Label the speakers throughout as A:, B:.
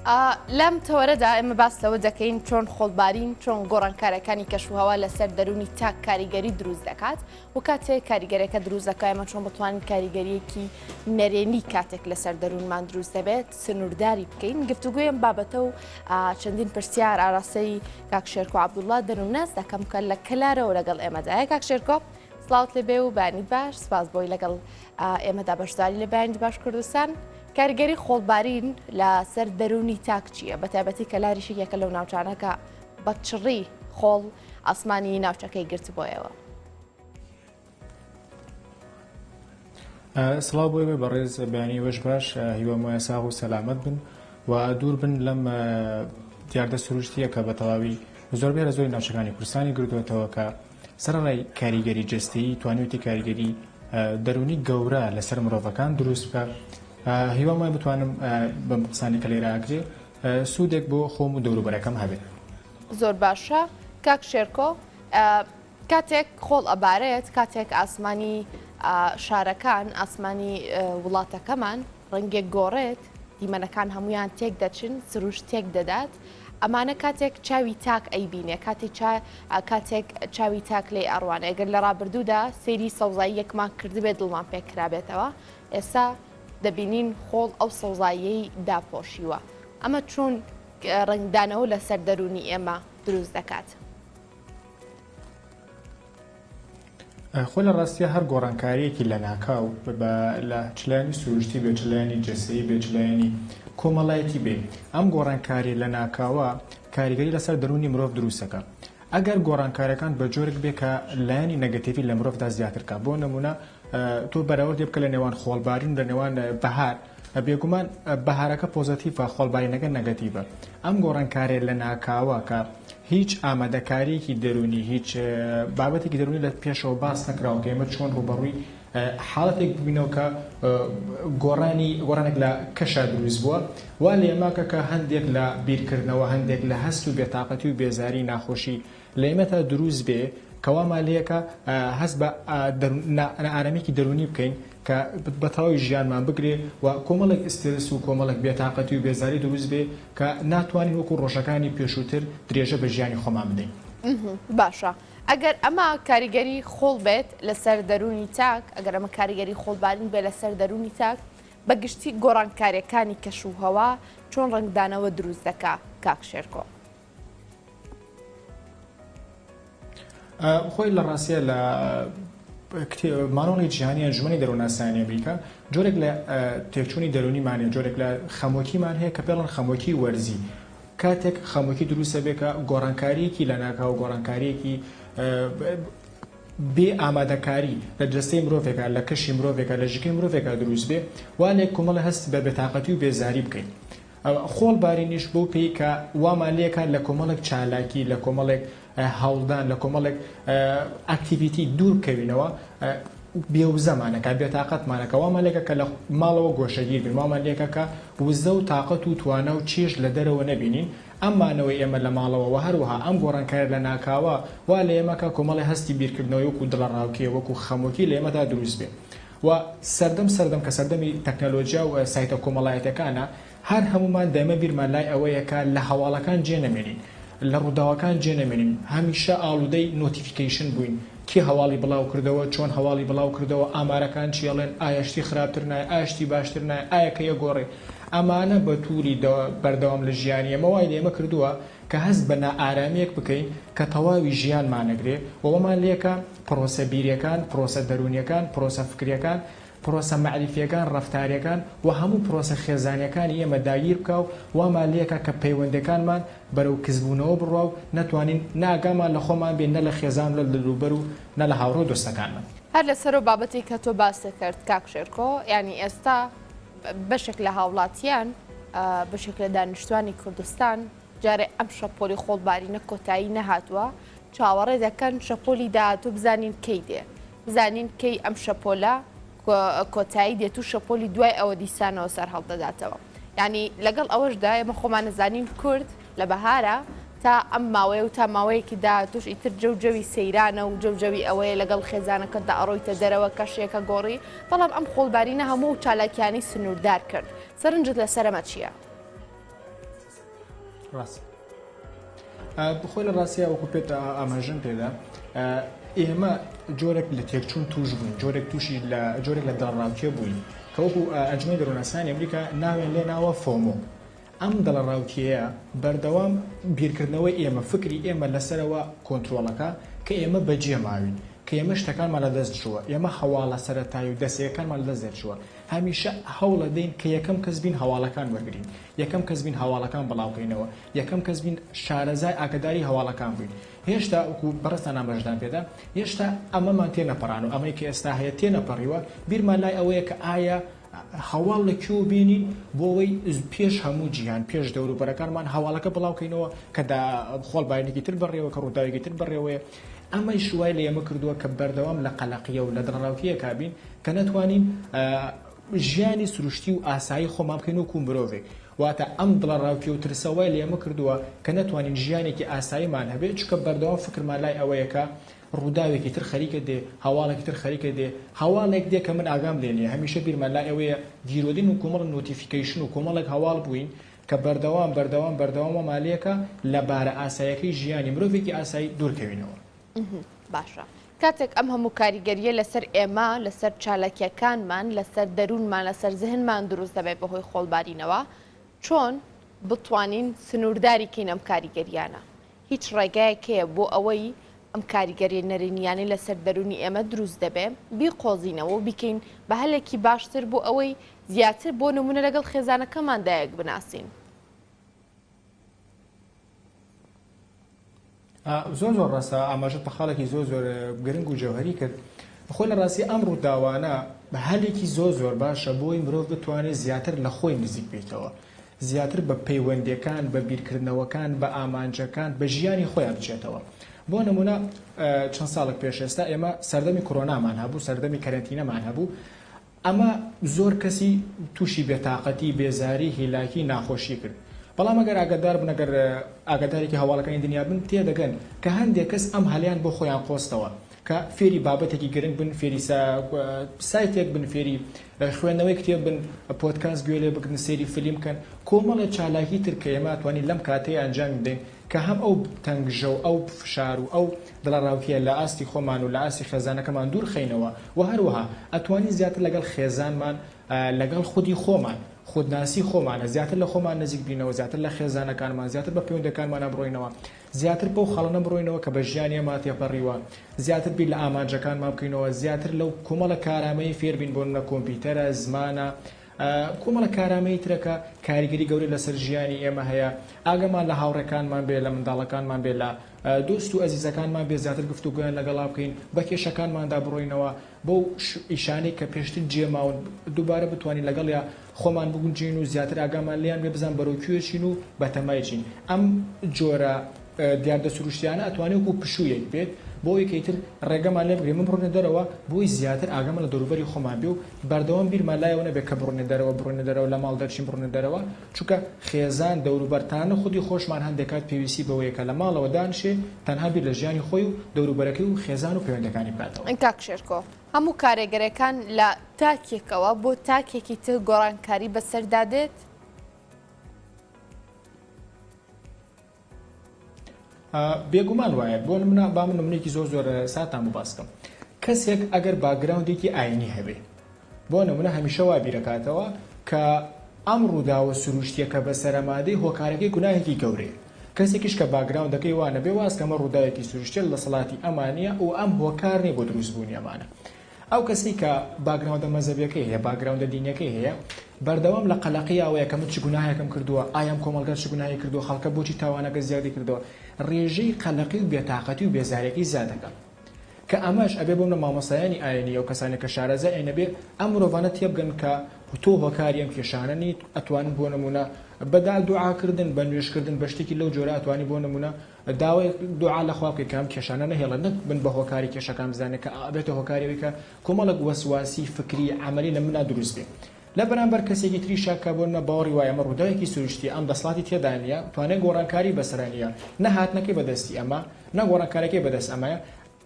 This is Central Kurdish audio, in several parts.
A: لەم تەوەرەدا ئێمە باس لەوە دەکەین چۆن خۆڵبارین چۆن گۆڕانکارەکانی کەشوهەوا لەسەر دەرونی تاک کاریگەری دروست دەکات و کاتێک کاریگەرەکە دروست دەکات ئێمە چۆن بتوانین کاریگەریەکی نەرێنی کاتێک لەسەر دەروونمان دروست دەبێت سنوورداری بکەین گفتوگویم بابەتە و چەندین پرسیار ئاراستەی کاک شێرکۆ عەبدوڵڵا دەروونەس دەکەم کە لە کەلارەوە لەگەڵ ئێمەدایە کاک شێرکۆ سڵاوت لێبێ و بانی باش سپاس بۆی لەگەڵ ئێمەدا بەشداری لە بەیانی باش کوردستان کارگەری خۆڵبارین لەسەر دەرونی تاک چییە بە تایبەتی کە لاریشی یەکە لەو ناوچانەکە بە چڕی خۆڵ ئاسمانی ناوچەکەی گرت بۆیەوە.
B: سڵاو بۆی بەڕێز بەیانی وەش باش هیوام وایە ساغ و سەلامەت بن و دوور بن لەم دیاردە سروشتیە کە بە تەواوی زۆربەی لە زۆری ناوچەکانی کوردستانی گردوێتەوە کە سەرڕای کاریگەری جستەیی توانیوتی کاریگەری دەرونی گەورە لەسەر مرۆڤەکان دروست بکە. هیوام وایە بتوانم بەم قسانی کە لێرە ئاگرێ سوودێک بۆ خۆم و دەوروبەرەکەم هەبێت.
A: زۆر باشە کاک شێرکۆ کاتێک خۆڵ ئەبارێت کاتێک ئاسمانی شارەکان ئاسمانی وڵاتەکەمان ڕەنگێک گۆڕێت دیمەنەکان هەمویان تێک دەچن سروش تێک دەدات ئەمانە کاتێک چاوی تاک ئەیبینێ کاتێک چاوی تاک لێ ئەڕوانە ئەگەر لە ڕابردوودا سەیری سەوزایی یەکمان کردبێت دڵمان پێکرابێتەوە ئێستا دەبینین خۆڵ ئەو سەوزاییەی داپۆشیوە ئەمە چۆن ڕنگدانەوە لەسەر دەرونی ئێمە دروست دەکات.
B: خۆ لە ڕاستیە هەر گۆڕانکاریەکی لە ناکاو لە چلایانی سروشتی بێ چلایانی جەسەیی بێ چلایانی کۆمەڵایەتی بێ ئەم گۆڕانکاری لە ناکاوە کاریگەری لەسەر دەرونی مرۆڤ دروستەکە. ئەگەر گۆڕانکارەکان بە جۆرێک بێ کە لایانی نەگەتیڤی لە مرۆڤدا زیاترکە بۆ نمونە تۆ بەراوردی بکە لە نێوان خۆڵبارین لە نێوان بەهار بێگومان بەهارەکە پۆزەتیڤە خۆڵبارینەکە نەگەتیڤە. ئەم گۆڕانکارێ لە ناکاوە کە هیچ ئامادەکاریەکی دەرونی هیچ بابەتێکی دەرونی لە پێشەوە باس نەکراوە کە ئێمە چۆن ڕوبەڕووی حاڵەتێک ببینەوە کە گۆڕانێک لە کەشە دروست بووە وا لە ئێماکە کە هەندێک لە بیرکردنەوە هەندێک لە هەست و بێتاقەتی و بێزاری ناخۆشی لە ئێمەتا دروست بێ کەوامان لەیەکە هەست بە ئارامێکی دەرونی بکەین کە بەتەواوی ژیانمان بگرێ و کۆمەڵێک ئسترس و کۆمەڵێک بێتاقەتی و بێزاری دروست بێ کە ناتوانین وەکو ڕۆژەکانی پێشووتر درێژە بە ژیانی خۆمان بدەین.
A: باشە ئەگەر ئەمە کاریگەری خۆڵ بێت لەسەر دەرونی تاک ئەگەر ئەمە کاریگەری خۆڵبارین بێت لەسەر دەرونی تاک بەگشتی گۆڕانکاریەکانی کەشوهەوا چۆن ڕنگدانەوە دروست دەکا کاک شێرکۆ.
B: خۆی لە ڕاستیە لە مانۆڵی جیهانی ئەنجومەنی دەروونناسانی ئەمریکا جۆرێک لە تێکچوونی دەرونیمانێ جۆرێک لە خەمۆکیمان هەیە کە پێڵەن خەمۆکی وەرزی کاتێک خەمۆکی دروستە بێ کە گۆڕانکاریەکی لە ناکاو گۆڕانکاریەکی بێ ئامادەکاری لە جەستەی مرۆڤێکە لە کەشی مرۆڤێکە لە ژکەی مرۆڤێکە دروست بێ وانێک کۆمەڵە هەست بە بێتاقەتی و بێزاری بکەین. خۆڵبارینیش بۆ پێی کە وامان لێکە لە کۆمەڵێک چالاکی لە کۆمەڵێک هەوڵدان لە کۆمەڵێک ئاکتیڤیتی دوور بکەوینەوە بێوزەمانەکە بێتاقەتمانەکە وامان لێکە کە لە ماڵەوە گۆشەگیر بین وامان لێکە کە وزە و تااقەت و توانە و چێژ لە دەرەوە نەبینین ئەممانەوەی ئێمە لە ماڵەوە هەروەها ئەم گۆڕانکار لە ناکاوە وا لە ئێمەکە کۆمەڵی هەستی بیرکردنەوەی وەکو دڵڕاوکێ وەکو خەمۆکی لە ئێمەدا دروست بێ و سەردەم کە سەردەمی تەکنەلۆژیا و سایتە کۆمەڵایەتەکانە هەر هەمومان دەمە بیرمان لای ئەوەیەکە لە هەواڵەکان جێ نەمێنین لە ڕووداوەکان جێ نەمێنین هەمیشە ئاڵودەی نۆتیفیکیشن بووین کی هەواڵی بڵاو کردەوە چۆن هەواڵی بڵاو کردەوە ئامارەکان چیڵێن ئایشتی خراپتر نای ئاشتی باشتر نای ئایا کە یەگۆڕێ ئەمانە بە تووری بەردەوام لە ژیانی ئەمە وای لێمە کردووە کە هەست بە نائارامەیەک بکەین کە تەواوی ژیانمانەگرێ وەمان لێکە پرۆسە بیریەکان پرۆسە دەرونیەکان پرۆسە فکریەکان پرۆسە معریفیەکان ڕەفتاریەکان و هەموو پرۆسە خێزانیەکانی ئێمە داگیر بکە و وامان لێکە کە پەیوەندەکانمان بەرەو کەسبوونەوە بڕوا و نەتوانین ناگامان لە خۆمان بێن نە لە خێزان لە دەوروبەر و نە لە هاوڕۆ دۆستەکانمان.
A: هەر لەسەر بابەتی کە تۆ باس کرد کاک شێرکۆ یعنی ئێستا بەشێک لە هاوڵاتیان بەشێک لە دانیشتوانی کوردستان جارێ ئەم شەپۆلی خۆڵبارینە کۆتایی نەهاتووە چاوەڕێ دەکەن شەپۆلی داهاتوو بزانین کەی دێ بزانین کەی ئەم شەپۆلە کۆتایی دێت و شەپۆلی دوای ئەوە دیسانەوە سەر هەڵدەداتەوە یعنی لەگەڵ ئەوەشدا ئێمە خۆمان نەزانین کورد لە بەهارە تا ئەم ماوەیە و تا ماوەیەکی داهاتووش ئیتر جەوجەوی سەیرانە و جەوجەوی ئەوەیە لەگەڵ خێزانەکەتدا ئەڕۆیتە دەرەوە کەشێکە گۆڕی بەڵام ئەم خۆڵبارینە هەموو چالاکیانی سنووردار کرد سەرنجت لەسەرەمە چییە؟
B: ڕاست بخۆی لە ڕاستیە وەکو پێت ئاماژەم پێدا ئێمە جۆرێک لە تێکچوون توش بووین جۆرێک لە دەڕاوکێ بووین کە وەکو ئەنجومەی دەڕۆنەسانی ئەمریکا ناوێن لێ ناوە فۆمۆ ئەم دەڵە ڕاوکیەیە بەردەوام بیرکردنەوەی ئێمە فکری ئێمە لەسەرەوە کۆنتترۆلەکە کە ئێمە بەجێ ماوین کە ئێمە شتەکانمان لە دەست چووە ئێمە هەواڵە سەرەتایی و دەسەکانمان لە دەست دەرچووە هەمیشە هەوڵە دەین کە یەکەم کەس بین هەواڵەکان وەرگین یەکەم کەس بین هەواڵەکان بڵاوکەینەوە یەکەم کەس بین شارەزای ئاگداری هەواڵەکان بووین هێشتا وەکو بەڕستان ئاماژدان پێدا هێشتا ئەمەمان تێنەپەڕان و ئەمەی کە ئێستا هەیە تێنەپەڕیوە بیرمان لای ئەوەیە کە ئایا هەواڵ لەکوێ بینین بۆەوەی پێش هەموو جیهان پێش دەوروبەرەکانمان هەواڵەکە بڵاوکەینەوە کە خۆڵبارێکی تر بڕێەوە کە ڕووداوێکی تر بڕێەوەیە ئەمەی شوای لە ئێمە کردووە کە بەردەوام لە قەلەقیە و لە دڕاوکیە کابین کە نەتوانین ژیانی سروشتی و ئاسایی خۆمان بکەین وەکو مرۆڤێک واتە ئەم دڵڕاوکی و ترسەوەی لە ئێمە کردووە کە نەتوانین ژیانێکی ئاساییمان هەبێت چکە بەردەوام فکرمان لای ئەوەیەکە ڕووداوێکی تر خەریکە دێ هەواڵێکی تر خەریکە دێ هەواڵێک دێ کە من ئاگام لێنێ هەمیشە بیرمان لای ئەوەیە دیرۆدین و کۆمەڵ نۆتیفیکیشن و کۆمەڵێک هەواڵ بووین کە بەردەوام مالەیەکە لەبارە ئاسایەکەی ژیانی مرۆڤێکی ئاسایی دوورکەوینەوە
A: باشە کاتێک ئەم هەموو کاریگەریە لەسەر ئێمە لەسەر چالاکیەکانمان لەسەر دەروونمان لەسەر زهنمان دروست دەبێت بەهۆی خۆڵبارینەوە چۆن بتوانین سنوورداری کەین ئەم کاریگەریانە هیچ ڕێگایەکەیە بۆ ئەوەی ئەم کاریگەری نەرێنیانی لەسەر دەرونی ئێمە دروست دەبێت بیقۆزینەوە و بیکەین بە هەلێکی باشتر بۆ ئەوەی زیاتر بۆ نمونە لەگەڵ خێزانەکەماندایەک بناسین
B: زۆر ڕاستە ئاماژە بە خاڵێکی زۆر گرنگ و جەوهری کرد بەخۆی لە ڕاستی ئەم ڕووداوانە بە هەلێکی زۆر باشە بۆی مرۆڤ بتوانێت زیاتر لە خۆی نزیک بێتەوە زیاتر بە پەیوەندیەکان بە بیرکردنەوەکان بە ئامانجەکان بە ژیانی خۆیان بچێتەوە بۆ نمونە چەند ساڵێک پێش ئێستا ئێمە سەردەمی کۆرۆنامان هەبوو سەردەمی کەرەنتینەمان هەبوو ئەمە زۆر کەسی تووشی بێتاقەتی بێزاری هیلاکی ناخۆشی کرد بەڵام ئەگەر ئاگادار بن ئەگەر ئاگادارێکی هەواڵەکانی دنیا بن تێدەگەن کە هەندێک کەس ئەم هەلیان بۆ خۆیان خۆستەوە کە فێری بابەتێکی گرنگ بن فێری سایتێک بن فێری خوێندنەوەی کتێب بن پۆدکاست گوێ لێ بکردن سێری فیلم بکەن کۆمەڵە چالاکی تر کە ئێمە توانین لەم کاتەیە ئەنجام بدەین کە هەم ئەو تەنگژە و ئەو فشار و ئەو دڵڕاوکیە لە ئاستی خۆمان و لە ئاستی خێزانەکەمان دوور خەینەوە و هەروەها ئەتوانین زیاتر لەگەڵ خێزانمان لەگەڵ خودی خۆمان خودناسی خۆمانە زیاتر لە خۆمان نزیک بینەوە زیاتر لە خێزانەکانمان زیاتر بە پەیوەندەکانمان ئەبڕۆینەوە زیاتر بەو خەڵەنە بڕۆینەوە کە بە ژیانی ئێمە تێپەڕیوە زیاتر بیر لە ئامانجەکانمان بکەینەوە زیاتر لەو کۆمەڵە کارامەی فێربین بۆ نە کۆمپیوتەرە زمانە کۆمەڵە کارامەی ترەکە کاریگەری گەورەی لەسەر ژیانی ئێمە هەیە ئاگەمان لە هاوڕێکانمان بێ لە منداڵەکانمان بێ لە دۆست و ئەزیزەکانمان بێ زیاتر گفتوگویان لەگەڵا بکەین بە کێشەکانماندا بڕۆینەوە بەو ئیشانەی کە پێشتر جێماون دووبارە بتوانین لەگەڵ یا خۆمان بگونجین و زیاتر ئاگامان لیان بێ بزان بەرەوکوێچین و بەتەمایچین ئەم جۆرە دیاردە سروشتیانە ئەتوانێت و پشوویەک بێت بۆ یەکەیتر ڕێگەمان لێ بگرێ من بڕۆنە دەرەوە بۆی زیاتر ئاگەمە لە دەوروبەری خۆمان بێ و بەردەوام بیرمان لایەوە نەبێت کە بڕۆنە دەرەوە لە ماڵ دەرچین بڕۆنە دەرەوە چونکە خێزان دەوروبەرتانە خودی خۆشمان هەندێکات پێویستی بەوەیەکە لە ماڵەوە دانشێ تەنها بیر لە ژیانی خۆی و دەوروبەرەکەی و خێزان و پەیوەندەکانی بکاتەوە
A: ئەنکاک شێرکۆ هەموو کارێگەرەکان لە تاکێکەوە بۆ تاکێکی تر گۆڕانکاری بەسەردادێت
B: بێگومان وایە بۆ منە با من نمونێکی زۆر ساتان بۆ باسکەم کەسێک ئەگەر باگراوندێکی ئاینی هەبێ بۆ نمونە هەمیشە وا بیرەکاتەوە کە ئەم ڕووداوە سروشتیەکە بە سەرەمادەی هۆکارەکەی گوناهێکی گەورەیە کەسێکیش کە باگراوندەکەی وانە بێ واسکەمە ڕووداوێکی سروشتێت لە سەڵاتی ئەمانە و ئەم هۆکارنی بۆ دروستبوونی ئەمانە ئەو کەسی کە باگراوندە مەزەبیەکەی هەیە باگراوندە دینیەکەی هەیە بەردەوام لە قەلەقی ئەوەیە کە من چ گوناهێکم کردووە ئایم کۆمەلگەر چ گوناهی کردووە خەڵکە بۆچی تاوانەکە زیادی کردەوە ڕێژەی قەلەقی و بێتاقەتی و بێزارێکی زیادەکە کە ئەمەش ئەبێ بۆم لە مامۆسایانی ئاینی و کەسانی کە شارەزای ئاینە بێ ئەم مرۆڤانە تێبگەن کە تۆ هۆکاری ئەم کێشانە نیت ئەتوانن بۆ نمونە بەدا دوعاکردن بە نوێشکردن بە شتێکی لەو جۆرە ئەتوانی بۆ نمونە داوای دوعا لە خوا بکەی کە ئەم کێشانە نەهێڵە نەک بن بە هۆکاری کێشەکان بزانێت کە ئەبێتە هۆکاریەوەی کە کۆمەڵک وەسواسی فکری عەمەلی لە منە دروست بێ لە بەرامبەر کەسێکی تری شاکە بۆ نە باوەڕی وایە ئەمە ڕووداوێکی سروشتی ئەم دەسڵاتی تێدا نیە توانێت گۆڕانکاری بەسەرانیە نە هاتنەکەی بەدەستی ئەمە نە گۆڕانکارەکەی بەدەست ئەمەیە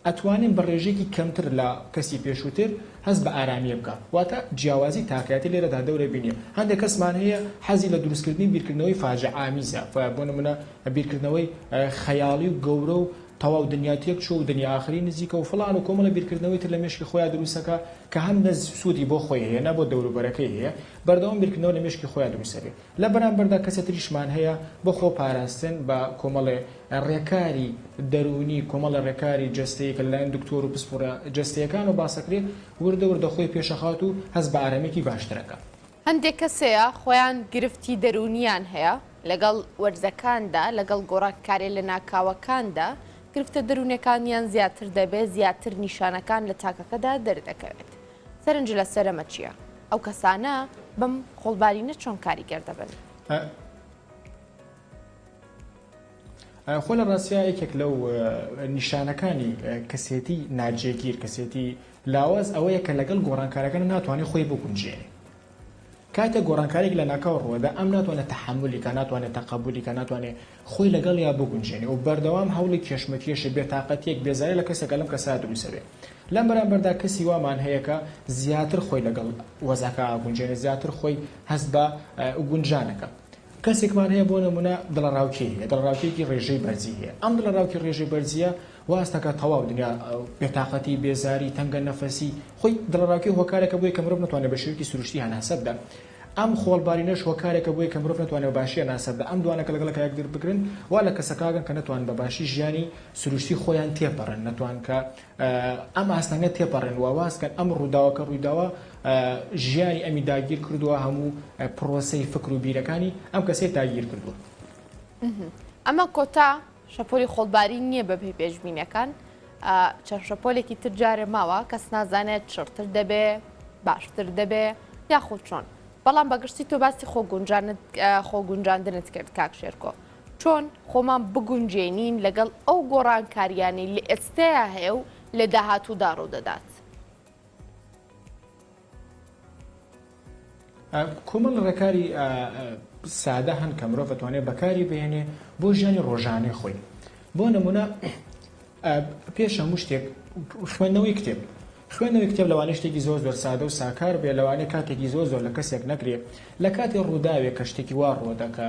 B: ئەتوانین بە ڕێژێکی کەمتر لە کەسی پێشووتر هەست بە ئارامیە بکە واتە جیاوازی تاکایەتی لێرەدا دەورە بینیە هەندێک کەسمان هەیە حەزی لە دروستکردنی بیرکردنەوەی فاجعە ئامیزە بۆ نمونە بیرکردنەوەی خەیاڵی و گەورە و تەواو دنیاتێک چوو و دنیا ئاخری نزیکە و فڵان و کۆمەڵە بیرکردنەوەی تر لە مێشکی خۆیان دروستەکە کە هەم سوودی بۆ خۆی هەیە نە بۆ دەوروبەرەکەی هەیە بەردەوام بیرکردنەوە لە مێشکی خۆیان دروستە بێ لە بەرامبەردا کەسە تریشمان هەیە بۆ خۆ پاراستن بە کۆمەڵێ ڕێکاری دەرونی کۆمەڵە ڕێکاری جەستەیە کە لەلایەن دکتۆر و پسپۆرە جەستەیەکان و باسەکرێ وردە وردە خۆی پێشەخات و هەست بە ئارامێکی باشترەکە
A: هەندێک کەسەیە خۆیان گرفتی دەرونیان هەیە لەگەڵ وەرزەکاندا لەگەڵ گۆڕانکاری لە ناکاوەکاندا گرفتە دەرونەکانیان زیاتر دەبێت زیاتر نیشانەکان لە تاکەکەدا دەردەکەوێت سەرنج لە سەرەمە چییە؟ ئەو کەسانە بەم خۆڵبارینە چۆن کاریگەر دەبن؟
B: خۆ لە ڕاستیا یەکێک لەو نیشانەکانی کەسێتی ناجێگیر کەسێتی لاواز ئەوەیە کە لەگەڵ گۆڕانکارەکان ناتوانێت خۆی بگونجێنێ کاتە گۆڕانکارێک لە ناکاو ڕۆدا ئەم ناتوانێت تەحملی کە ناتوانێت تەقبولی کە ناتوانێت خۆی لەگەڵ یا بگونجێنێ و بەردەوام هەوڵی کێشمەکێشە بێتاقەتێک بێزاری لە کەسێکە لەم کەسا دروستە بێ لەم بەرامبەردا کەسی وامان هەیە کە زیاتر خۆی لەگەڵ وەزاکە ئاگونجێنێ زیاتر خۆی هەست بە گونجانەکە کەسێکمان هەیە بۆ نمونە دڵڕاوکی هەیە دڵڕاوکێکی ڕێژەی بەرزی هەیە ئەم دڵڕاوکی ڕێژەی بەرزیە واستەکە تەواو دنیا بێتاقەتی بێزاری تەنگە نەفەسی خۆی دڵڕاوکی هۆکارێکە بۆی کە مرۆڤ ناتوانێت بە شێوەیەکی سروشتی هەناسە بدەن ئەم خۆڵبارینەش هۆکارێکە بۆی کە مرۆڤ ناتوانێت باشیە ناسە بدە ئەم دوانەکە لەگەڵ یەکتر بگرن وا لە کەسەکەگەن کە نەتوان بە باشی ژیانی سروشتی خۆیان تێپەڕن نەتوان کە ئەم ئاستانە تێپەڕن واوازکەن ئەم ڕووداوەکە ڕوویداوە ژیانی ئەمی داگیر کردووە هەموو پرۆسەی فکر و بیرەکانی ئەم کەسێک داگیر کردووە
A: ئەمە کۆتا شەپۆلی خۆڵباری نییە بە پێی پێشبینەکان چەند شەپۆلێکی تر جارێ ماوە کەس نازانێت چڕتر دەبێ باشتر دەبێ یاخود چۆن بەڵام بەگشتی تۆ باسی خۆگونجاندنت کرد کاک شێرکۆ چۆن خۆمان بگونجێنین لەگەڵ ئەو گۆڕانکاریانی لە ئێستەیە هەیە و لە داهاتوودا ڕوودەدات
B: کۆمەڵ ڕێکاری سادە هەن کە مرۆڤ دەتوانێت بەکاری بهێنێ بۆ ژیانی ڕۆژانەی خۆی بۆ نمونە پێش هەموو شتێک خوێندنەوەی کتێب خوێندنەوەی کتێب لەوانەیە شتێکی زۆر زۆر سادە و ساکار بێ لەوانەیە کاتێکی زۆر زۆر لە کەسێک نەکرێ لە کاتی ڕووداوێک کە شتێکی وا ڕۆدەکە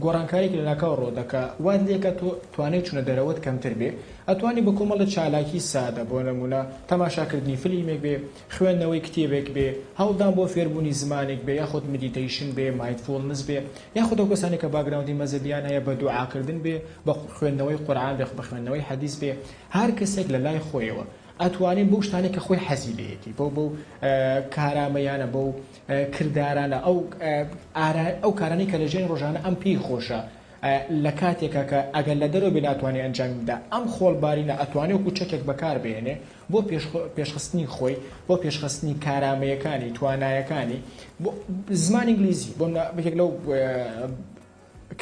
B: گۆڕانکارێکی لە ناکاو ڕۆدەکە وان لێکە تۆ توانێت چونە دەرەوەت کەمتر بێ ئەتوانی بە کۆمەڵە چالاکی سادە بۆ نمونە تەماشاکردنی فیلمێک بێ خوێندنەوەی کتێبێک بێ هەوڵدان بۆ فێربوونی زمانێک بێ یاخود مدیتیشن بێ مایندفولنس بێ یاخود ئەو کەسانی کە باگراوندی مەزەبیان هەیە بە دوعاکردن بێ بە خوێندنەوەی قورئان بێ بە خوێندنەوەی حەدیث بێ هەر کەسێک لە لای خۆیەوە ئەتوانین بۆ شتانێک کە خۆی حەزی لێیەتی بۆ کارامەیانە بۆ کردارانە ئەو کارانەی کە لە ژێن ڕۆژانە ئەم پێی خۆشە لە کاتێکە کە ئەگەر لە دەرەوە بێ ناتوانێت ئەنجامدا ئەم خۆڵبارینە ئەتوانێت وەکو چەکێک بەکار بێنێ بۆ پێشخستنی خۆی بۆ پێشخستنی کارامەیەکانی توانایەکانی بۆ زمان ئینگلیزی بۆ بەیەک لەو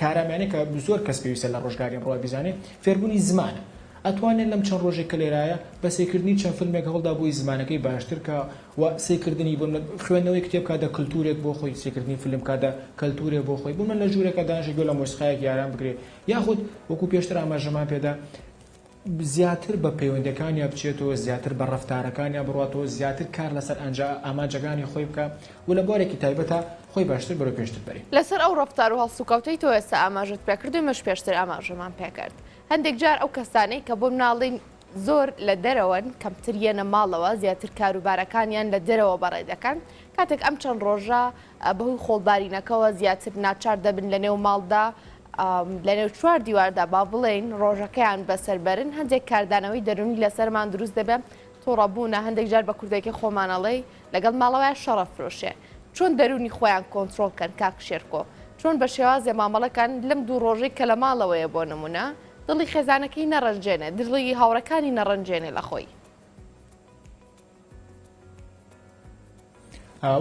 B: کارامانەیە کە زۆر کەس پێویستە لە ڕۆژگاری ڕۆ بزانێت فێربوونی زمانە ئەتوانێت لەم چەند ڕۆژێک کە لێرایە بە سێکردنی چەند فیلمێک هەوڵدا بۆی زمانەکەی باشتر کە و سێکردنی بۆ خوێندنەوەی کتێب کاتە کللتورێک بۆ خۆی سێکردنی فیلم کاتە کەلتورێک بۆ خۆی بوومە لە ژوورێکە دانشێک لە مۆسیقایەک یاران بگرێت یاخود وەکو پێشتر ئاماژەمان پێدا زیاتر بە پەیوەندەکانیان بچێتەوە زیاتر بە ڕەفتارەکانیان بڕاتەوە زیاتر کار لەسەر ئامانجەکانی خۆی بکە و لە بارێکی تایبەتە خۆی باشتر بەرەو پێشتر بەری
A: لەسەر ئەو ڕەفتار و هەڵسوکەوتەی تۆ ئێستا ئاماژت پێکردو مەش پێشتر ئاماژەمان پێکرد هەندێک جار ئەو کەسانەی کە بۆ مناڵین زۆر لە دەرەوەن کەمتریەنە ماڵەوە زیاتر کاروبارەکانیان لە دەرەوە بەڕێ دەکەن کاتێک ئەم چەند ڕۆژە بەهۆی خۆڵبارینەکەەوە زیاتر ناچار دەبن لە نێو ماڵدا لە نێو چوار دیواردا با بڵێن ڕۆژەکەیان بەسەربەرن هەندێک کاردانەوەی دەرونی لەسەرمان دروست دەبێت تۆڕەبوونە هەندێک جار بە کوردێکی خۆمانەڵەی لەگەڵ ماڵەوەی شەڕە فرۆشێ چۆن دەرونی خۆیان کۆنتترۆلکەن کاک شێرکۆ چۆن بە شێوازێ مامەڵەکان لەم دوو ڕۆژەی کە لە ماڵەوەیە بۆ نمونە دڵی خێزانەکەی نەڕەنجێنێ دڵی هاوڕەکانی نەڕەنجێنێ لە خۆی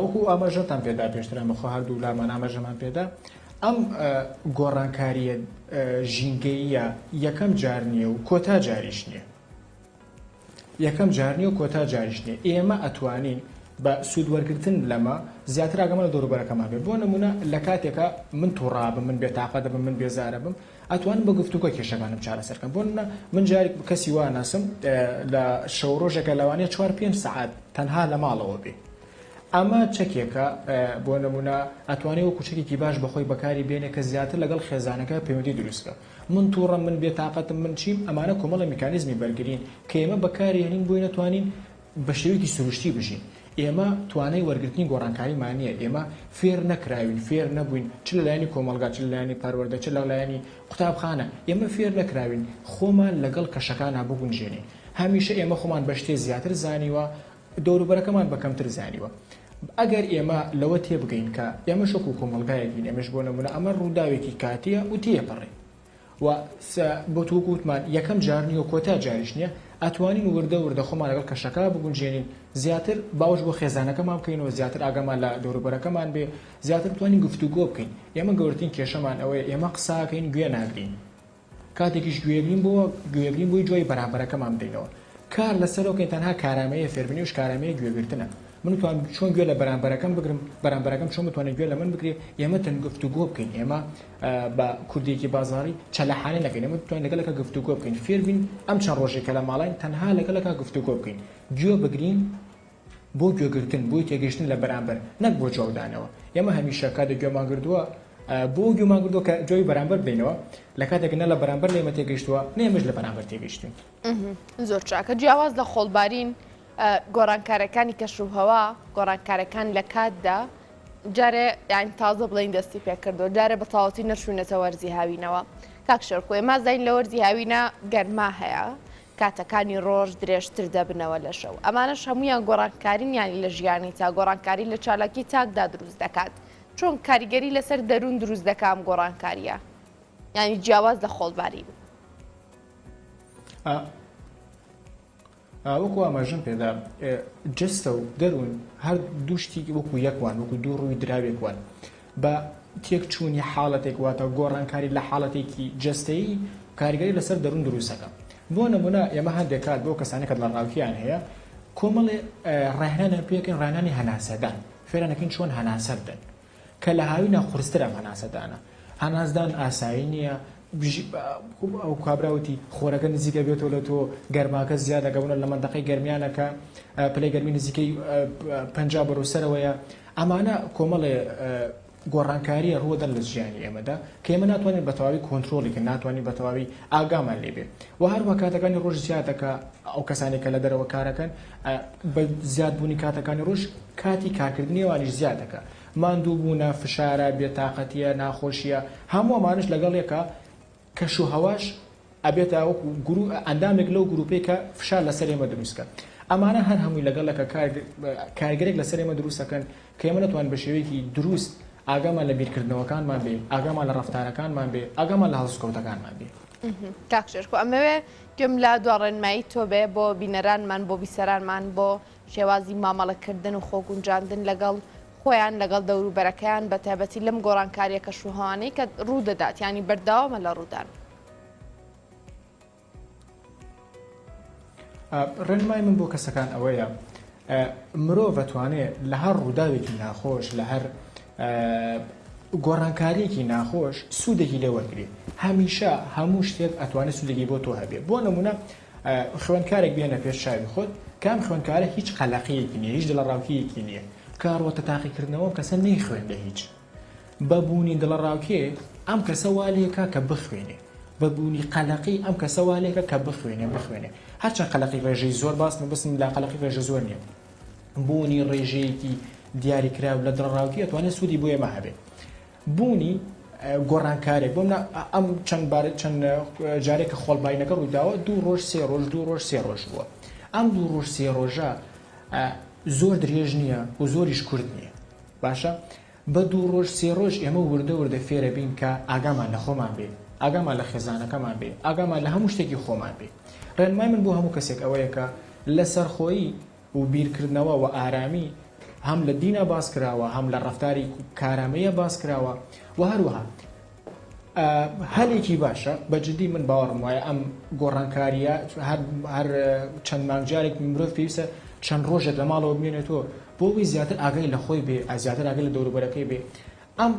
B: وەکو ئاماژەتان پێدا پێشتران بەخۆ هەردوو لامان ئاماژەمان پێدا ئەم گۆڕانکاریە ژینگەییە یەکەم جار نییە و کۆتا جاریش نییە یەکەم جار نییە و کۆتا جاریش نییە ئێمە ئەتوانین بە سوودوەرگرتن لەمە زیاتر ئاگەمە لە دەوروبەرەکەمان بێ. بۆ نمونە لە کاتێکە من تووڕابم، من بێتاقە دەبم، من بێزارە بم، ئەتوانم بە گفتوگۆ کێشەکانم چارەسەرکەم. بۆ نمونە من جارێک کەسی وا ناسم لە شەو ڕۆژێکە لەوانەیە 4-5 سەعات تەنها لە ماڵەوە بێ. ئەمە چەکێکە بۆ نمونە ئەتوانێت وەکو چەکێکی باش بەخۆی بەکاری بێنێ کە زیاتر لەگەڵ خێزانەکە پەیوەندی دروستکە. من تووڕەم، من بێتاقەتم، من چیم، ئەمانە کۆمەڵە میکانیزمی بەرگرین کە ئێمە بەکارهێنین بۆی نەتوانین بە شێوەیەکی سروشتی بژین. ئێمە توانای وەرگرتنی گۆڕانکاریمان نییە، ئێمە فێر نەکراوین، فێر نەبووین، چ لە لایەنی کۆمەلگا، چ لە لایەنی پەروەردە، چ لە لایەنی قوتابخانە، ئێمە فێر نەکراوین خۆمان لەگەڵ کەشەکانە بگونجێنین. هەمیشە ئێمە خۆمان بە شتێ زیاتر زانیوە، دەوروبەرەکەمان بە کەمتر زانیوە. ئەگەر ئێمە لەوە تێبگەین کە ئێمە شەکو کۆمەلگایەکین، ئێمەش بۆ نمونە ئەمە ڕووداوێکی کاتیە و تێپەڕێ و بۆ تووگوتمان یەکەم جار نیە و کۆتا جاریش نییە، ئەتوانین وردە خۆمان لەگەڵ کەشەکە بگونجێنین، زیاتر باوش بۆ خێزانەکەمان بکەینەوە، زیاتر ئاگامان لە دەوروبەرەکەمان بێ، زیاتر بتوانین گفتوگۆ بکەین. ئێمە گەورەترین کێشەمان ئەوەیە ئێمە قساکەین گوێ ناگرین، کاتێکیش گوێگرین بۆی جۆی بەرامبەرەکەمان بدەینەوە. کار لەسەرەوەکەین، تەنها کارامەیە فێربنی وش کارامەیە گوێگرتنە. من توانم چۆن گوێ لە بەرامبەرەکەم بگرم، بەرامبەرەکەم چۆن بتوانێت گوێ لە من بگرێ. ئێمە تەن گفتوگۆ بکەین، ئێمە بە کوردێکی بازاڕی چەلەحانە نەکەین، ئێمە بتوانین لەگەڵەکە گفتوگۆ بکەین، فێربین ئەم چەند ڕۆژێکە لە ماڵین تەنها لەگەڵەکە گفتوگۆ بکەین، گوێ بگرین بۆ گوێگرتن، بۆی تێگەشتن لە بەرامبەر، نەک بۆ جوابدانەوە. ئێمە هەمیشە کاتێک گوێمان گردووە بۆ گوێمان گردووە کە جۆی بەرامبەر بدەینەوە، لە کاتێک نە لە بەرامبەر لێمە تێگەیشتووە، نێمەش لە بەرامبەر تێگەیشتین.
A: زۆر چاکە. جیاواز لە خۆڵبارین گۆڕانکارەکانی کەشوهەوا، گۆڕانکارەکان لە کاتدا جارێ یان تازە بڵین دەستی پێکردو، جارێ بە تەواوەتی نەچوونەتە وەرزی هاوینەوە. کاک شەرکۆ، ئێمە زین لە وەرزی هاوینە گەرما هەیە، کاتەکانی ڕۆژ درێژتر دەبنەوە لە شەو. ئەمانەش هەمویان گۆڕانکارین، یانی لە ژیانی تا گۆڕانکاری لە چالاکی تاکدا دروست دەکات. چۆن کاریگەری لەسەر دەروون دروست دەکام گۆڕانکاریە، ینی جیاواز لە خۆڵبارین.
B: وەکو ئاماژەم پێدا جستە و دەروون هەر دووشتی وەکو یەکوان، وەکو دوو ڕووی دراوێکوان بە تێکچوونی حاڵەتێک واتە گۆڕانکاری لە حاڵەتێکی جستەیی کاریگەری لەسەر دەروون دروستەکە. بۆ نمونە ئێمە هەندێک کات بۆ کەسانێکە لە ڕاوکیان هەیە کۆمەڵێ ڕاهێنانیان پێکەن، ڕاهێنانی هەناسەدان، فێرانەکەین چۆن هەناسە بدەن کە لە هاوینە قورسترە ئەم هەناسەدانە. هەناسدان ئاسایی نییە، ئەو کابراوتی خۆرەکە نزیکە بێتەوە لە تۆ، گەرماکە زیاد دەگەونە لە مەندەقەی گەرمیانەکە، پلەی گەرمی نزیکەی 50 بەرەوسەرەوەیە. ئەمانە کۆمەڵێ گۆڕانکاریە ڕوودەن لە ژیانی ئێمەدا کە ئێمە ناتوانین بە تەواوی کۆنتترۆلیکە، ناتوانین بە تەواوی ئاگامان لێبێ. و هەروە کاتەکانی ڕۆژ زیادەکە ئەو کەسانی کە لە دەرەوە کارەکەن بە زیادبوونی کاتەکانی ڕۆژ کاتی کارکردنی وانیش زیادەکە، ماندوو بوونە، فشارە، بێتاقەتیە، ناخۆشیە، هەموو ئەمانش لەگەڵێکە کەشوهەواش ئەبێتە وەکو ئەندامێک لەو گروپەی کە فشار لەسەر ئێمە دروستکە. ئەمانە هەر هەمووی لەگەڵەکە کارگەرێک لەسەر ئێمە دروستەکەن کە ئێمە نەتوان بە شێوەیەکی دروست ئاگامان لە بیرکردنەوەکانمان بێ، ئاگامان لە ڕەفتارەکانمان بێ، ئاگامان لە هەڵسوکەوتەکانمان بێ.
A: کاک شەرکۆ، ئەمەوێ گوێم لە دوڕێنمایی تۆ بێ بۆ بینەرانمان، بۆ بیسەرانمان، بۆ شێوازی مامەڵەکردن و خۆگونجاندن لەگەڵ خۆیان، لەگەڵ دەوروبەرەکەیان، بە تایبەتی لەم گۆڕانکاریە کەشوهەوانەی کە ڕوو دەدات، ینی بەرداوامە لە ڕوودان.
B: ڕێنمای من بۆ کەسەکان ئەوەیە مرۆڤ دەتوانێت لە هەر ڕووداوێکی ناخۆش، لە هەر گۆڕانکاریەکی ناخۆش سوودێکی لێوەرگێت. هەمیشە هەموو شتێک ئەتوانێت سوودێکی بۆ تۆ هەبێت. بۆ نمونە خوێندکارێک بێنە پێش چاوی خۆت، کام خوێندکارە هیچ قەلەقیەکی نییە، هیچ دڵەڕاوکیەکی نییە، کاڕۆتە تاقیکردنەوە کەسە نەیخوێندە هیچ. بەبوونی دڵەڕاوکێ ئەم کەسە والێکە کە بخوێنێ، بەبوونی قەلەقی ئەم کەسە والێکە کە بخوێنێ. هەرچەند قەلەقی ڕێژەی زۆر باسن بسم لا قەلەقی ڕێژە زۆر نییە. بوونی ڕێژەیەکی دیاریکراو لە دڵڕاوکی ئەتوانێت سوودی بۆ ئێمە هەبێت. بوونی گۆڕانکارێک بۆ ئەم چەند جارێکە خۆڵباینەکە ڕوویداوە 2 ڕۆژ 3 ڕۆژ 2 ڕۆژ 3 ڕۆژ بووە. ئەم 2 ڕۆژ 3 ڕۆژە زۆر درێژ نییە و زۆریش کورت نییە. باشە بە 2 ڕۆژ 3 ڕۆژ ئێمە وردە فێرە بین کە ئاگامان لە خۆمان بێ، ئاگامان لە خێزانەکەمان بێ، ئاگامان لە هەموو شتێکی خۆمان بێ. ڕێنمای من بۆ هەموو کەسێک ئەوەیە کە لە سەرخۆیی و بیرکردنەوە و ئارامی هەم لە دینە باس کراوە، هەم لە ڕەفتاری کارامەیە باس کراوە و هەروەها هەلێکی باشە. بەجددی من باوەڕم وایە ئەم گۆڕانکاریە هەر چەند مانگجارێک مرۆڤ پێویستە چەند ڕۆژێک لە ماڵەوە بمێنێتەوە بۆەوەی زیاتر ئاگای لە خۆی بێ زیاتر ئاگای لە دەوروبەرەکەی بێ ئەم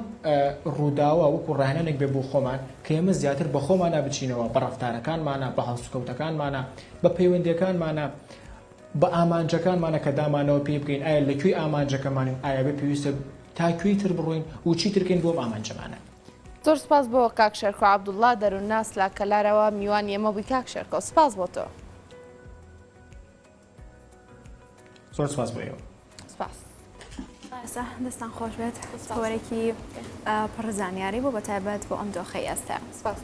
B: ڕووداوە وەکو ڕاهێنانێک بێ بۆ خۆمان کە ئێمە زیاتر بە خۆمانە بچینەوە بە ڕەفتارەکانمانە بە هەڵسوکەوتەکانمانە بە پەیوەندیەکانمانە بە ئامانجەکانمانە کە دامانەوە پێ بکەین ئایا لەکوێ ئامانجەکەمانین ئایا بە پێویستە تاکوێی تر بڕۆین و چی ترکەین بۆم ئامانجەمانە.
A: زۆر سپاس بۆ کاک شێرکۆ عەبدوڵڵا دەروونناس لە کەلارەوە میوان ئێمە بووی کاک شێرکۆ سپاس بۆ تۆ.
B: زۆر سپاس بۆ ئێوە.
A: سپاس.
C: دەستان خۆش بێت، خۆرێکی پڕ زانیاری بوو بە تایبەت بۆ ئەم دۆخەی ئێستا.
A: سپاس.